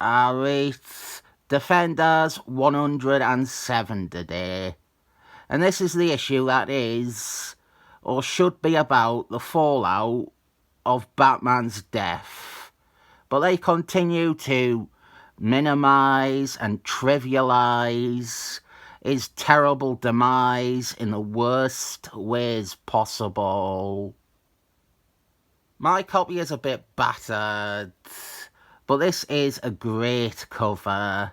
Alright, Defenders 107 today. And this is the issue that is, or should be about, the fallout of Batman's death. But they continue to minimise and trivialise his terrible demise in the worst ways possible. My copy is a bit battered, but this is a great cover.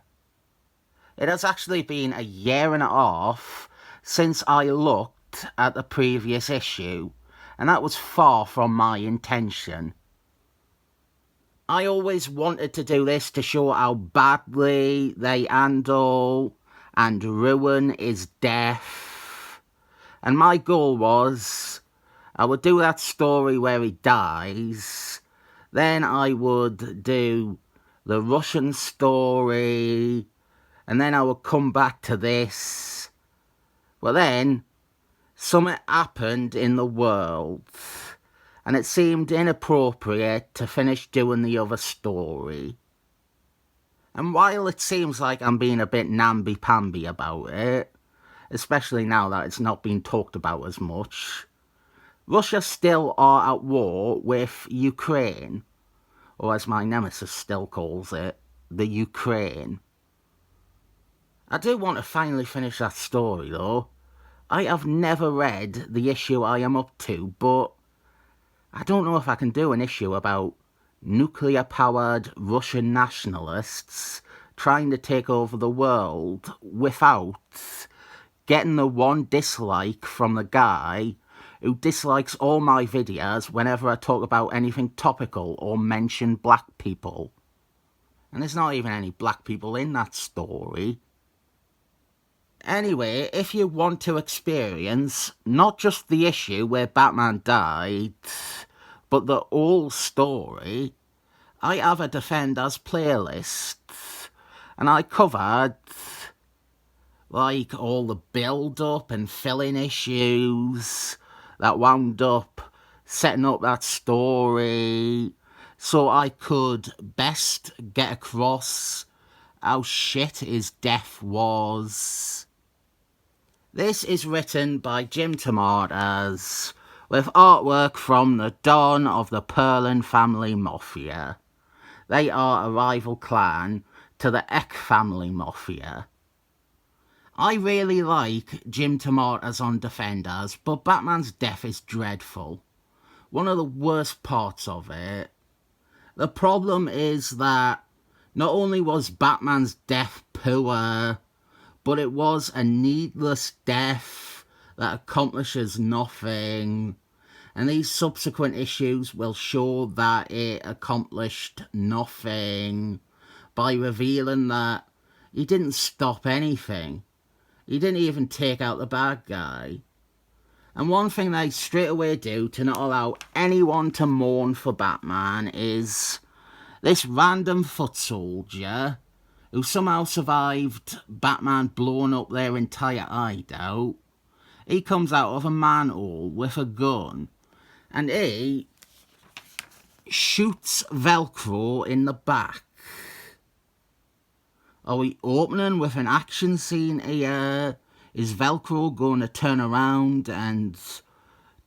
It has actually been a year and a half since I looked at the previous issue, and that was far from my intention. I always wanted to do this to show how badly they handle and ruin his death. And my goal was, I would do that story where he dies, then I would do the Russian story, and then I would come back to this. Well then, something happened in the world, and it seemed inappropriate to finish doing the other story. And while it seems like I'm being a bit namby-pamby about it, especially now that it's not being talked about as much, Russia still are at war with Ukraine, or as my nemesis still calls it, the Ukraine. I do want to finally finish that story though. I have never read the issue I am up to, but I don't know if I can do an issue about nuclear-powered Russian nationalists trying to take over the world without getting the one dislike from the guy who dislikes all my videos whenever I talk about anything topical or mention black people. And there's not even any black people in that story. Anyway, if you want to experience not just the issue where Batman died, but the whole story, I have a Defenders playlist, and I covered like all the build-up and fill-in issues that wound up setting up that story so I could best get across how shit his death was. This is written by Jim DeMatteis, with artwork from the Don of the Perlin family mafia. They are a rival clan to the Eck family mafia. I really like Jim DeMatteis on Defenders, but Batman's death is dreadful. One of the worst parts of it. The problem is that not only was Batman's death poor, but it was a needless death that accomplishes nothing. And these subsequent issues will show that it accomplished nothing by revealing that he didn't stop anything. He didn't even take out the bad guy. And one thing they straight away do to not allow anyone to mourn for Batman is this random foot soldier who somehow survived Batman blowing up their entire hideout. He comes out of a manhole with a gun and he shoots Velcro in the back. Are we opening with an action scene here? Is Velcro going to turn around and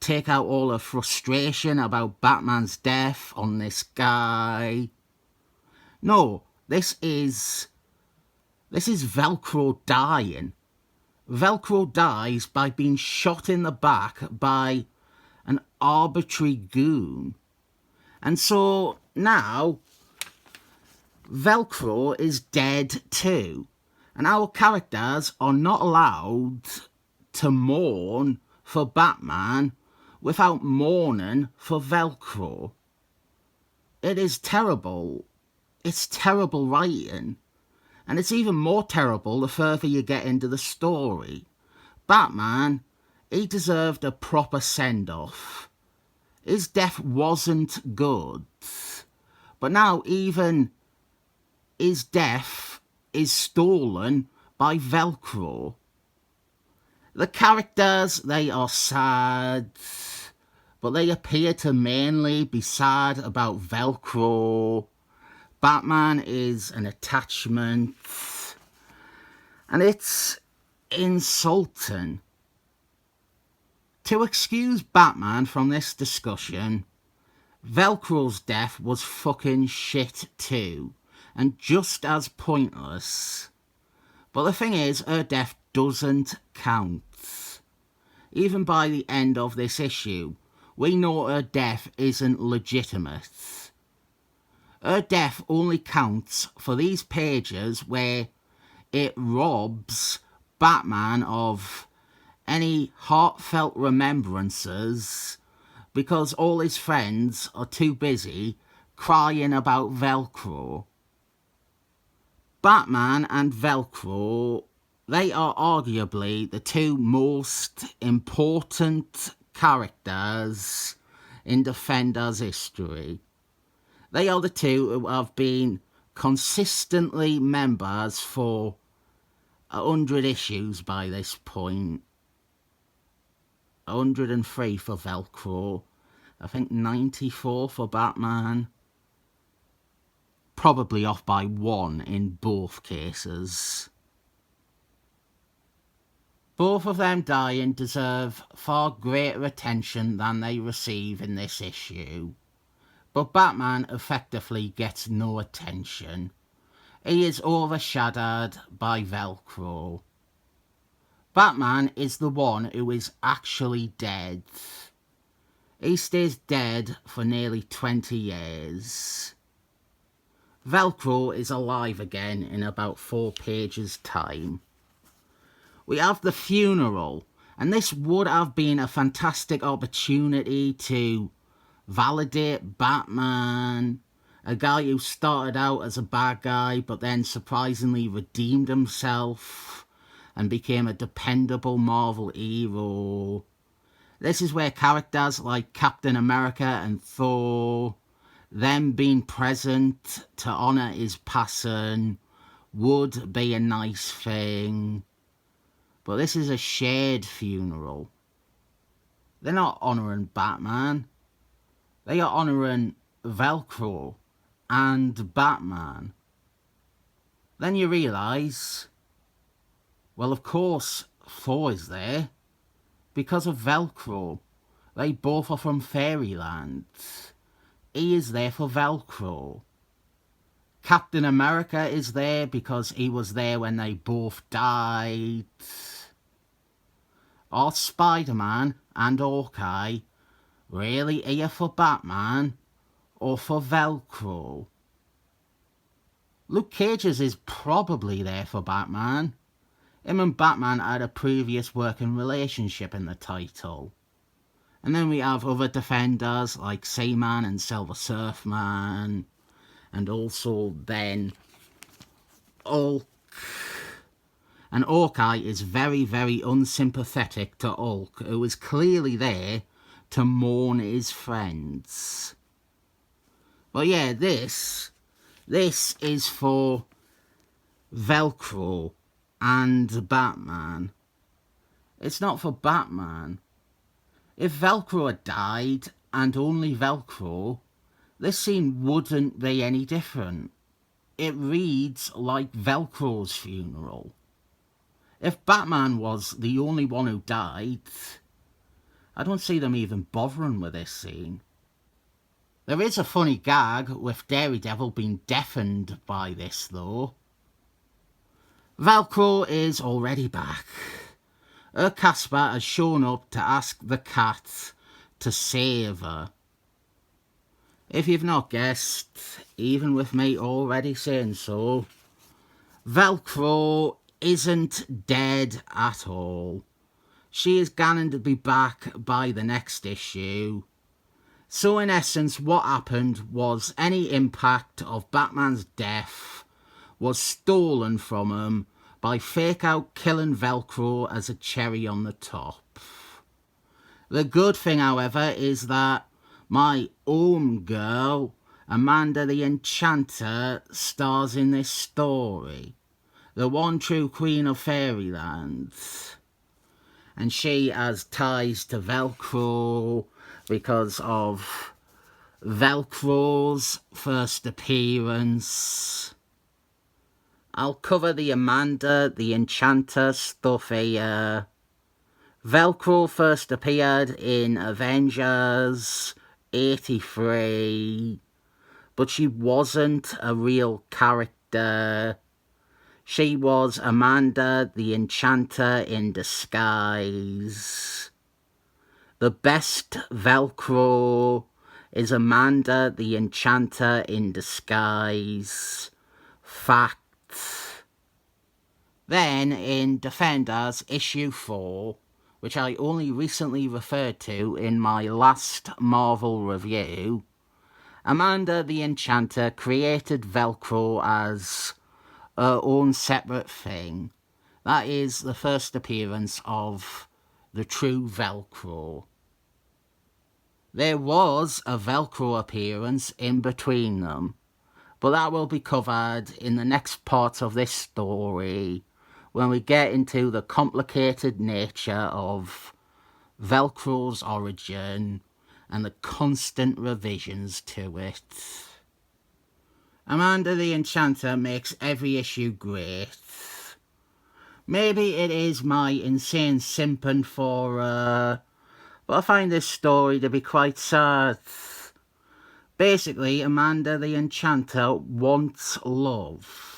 take out all the frustration about Batman's death on this guy? No, this is Velcro dying. Velcro dies by being shot in the back by an arbitrary goon. And so now Velcro is dead too, and our characters are not allowed to mourn for Batman without mourning for Velcro. It is terrible. It's terrible writing, and it's even more terrible the further you get into the story. Batman, he deserved a proper send-off. His death wasn't good, but now even his death is stolen by Velcro. The characters, they are sad, but they appear to mainly be sad about Velcro. Batman is an attachment, and it's insulting. To excuse Batman from this discussion, Velcro's death was fucking shit too, and just as pointless. But the thing is, her death doesn't count. Even by the end of this issue, we know her death isn't legitimate. Her death only counts for these pages where it robs Batman of any heartfelt remembrances because all his friends are too busy crying about Velcro. Batman and Velcro, they are arguably the two most important characters in Defenders history. They are the two who have been consistently members for 100 issues by this point. 103 for Velcro. I think 94 for Batman. Probably off by 1 in both cases. Both of them dying deserve far greater attention than they receive in this issue. But Batman effectively gets no attention. He is overshadowed by Velcro. Batman is the one who is actually dead. He stays dead for nearly 20 years. Velcro is alive again in about 4 pages' time. We have the funeral, and this would have been a fantastic opportunity to validate Batman, a guy who started out as a bad guy but then surprisingly redeemed himself and became a dependable Marvel hero. This is where characters like Captain America and Thor, them being present to honour his passing, would be a nice thing. But this is a shared funeral. They're not honouring Batman. They are honouring Velcro and Batman. Then you realise, well, of course, Thor is there because of Velcro. They both are from Fairyland. He is there for Velcro. Captain America is there because he was there when they both died. Are Spider-Man and Hawkeye really here for Batman or for Velcro? Luke Cage's is probably there for Batman. Him and Batman had a previous working relationship in the title. And then we have other Defenders like Seaman and Silver Surfman. And also then Hulk. And Hawkeye is very, very unsympathetic to Hulk, who is clearly there to mourn his friends. But yeah, this is for Velcro and Batman. It's not for Batman. If Velcro had died and only Velcro, this scene wouldn't be any different. It reads like Velcro's funeral. If Batman was the only one who died, I don't see them even bothering with this scene. There is a funny gag with Daredevil being deafened by this though. Velcro is already back. Her Casper has shown up to ask the cat to save her. If you've not guessed, even with me already saying so, Velcro isn't dead at all. She is going to be back by the next issue. So in essence, what happened was any impact of Batman's death was stolen from him by fake out killing Velcro as a cherry on the top. The good thing, however, is that my home girl, Amanda the Enchanter, stars in this story. The one true queen of Fairyland. And she has ties to Velcro because of Velcro's first appearance. I'll cover the Amanda the Enchanter stuff here. Velcro first appeared in Avengers 83, but she wasn't a real character. She was Amanda the Enchanter in disguise. The best Velcro is Amanda the Enchanter in disguise. Fact. Then in Defenders issue 4, which I only recently referred to in my last Marvel review, Amanda the Enchanter created Velcro as her own separate thing. That is the first appearance of the true Velcro. There was a Velcro appearance in between them, but that will be covered in the next part of this story when we get into the complicated nature of Velcro's origin and the constant revisions to it. Amanda the Enchanter makes every issue great. Maybe it is my insane simping for her, but I find this story to be quite sad. Basically, Amanda the Enchanter wants love.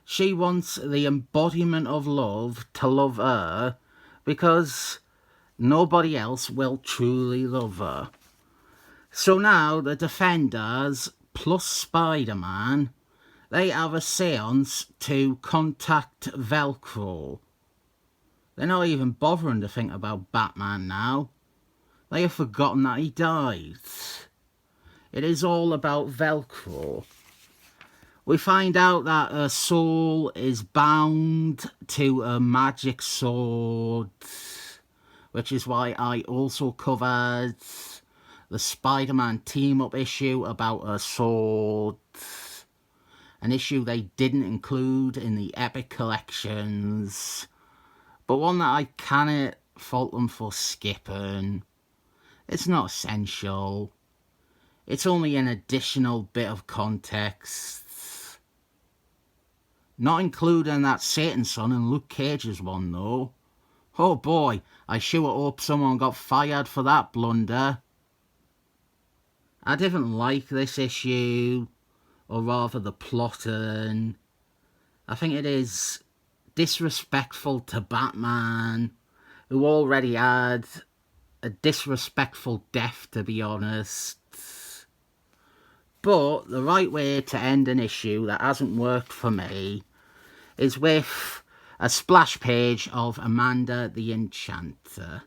She wants the embodiment of love to love her because nobody else will truly love her. So now the Defenders plus Spider-Man, they have a seance to contact Velcro. They're not even bothering to think about Batman now. They have forgotten that he died. It is all about Velcro. We find out that her soul is bound to a magic sword, which is why I also covered the Spider-Man team-up issue about her sword, an issue they didn't include in the Epic collections, but one that I cannot fault them for skipping. It's not essential. It's only an additional bit of context. Not including that Satan's Son and Luke Cage's one, though. Oh boy, I sure hope someone got fired for that blunder. I didn't like this issue, or rather the plotting. I think it is disrespectful to Batman, who already had a disrespectful death, to be honest. But the right way to end an issue that hasn't worked for me is with a splash page of Amanda the Enchanter.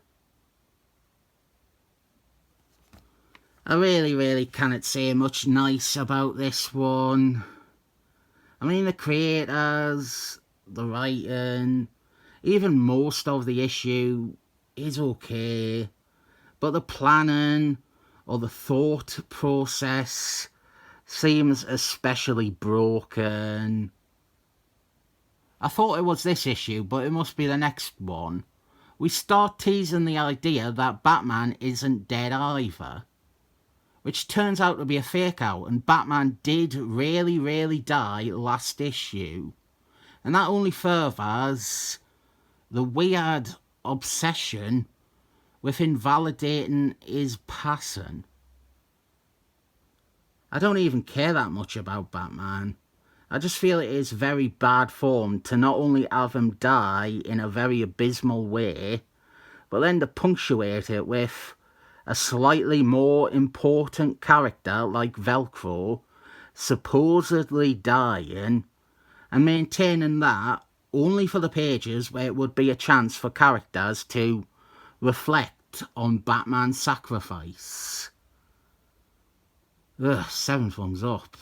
I really cannot say much nice about this one. I mean, the creators, the writing, even most of the issue is okay, but the planning or the thought process seems especially broken. I thought it was this issue, but it must be the next one. We start teasing the idea that Batman isn't dead either, which turns out to be a fake out, and Batman did really die last issue. And that only furthers the weird obsession with invalidating his passing. I don't even care that much about Batman. I just feel it is very bad form to not only have him die in a very abysmal way, but then to punctuate it with a slightly more important character like Velcro supposedly dying, and maintaining that only for the pages where it would be a chance for characters to reflect on Batman's sacrifice. Ugh, 7 thumbs up.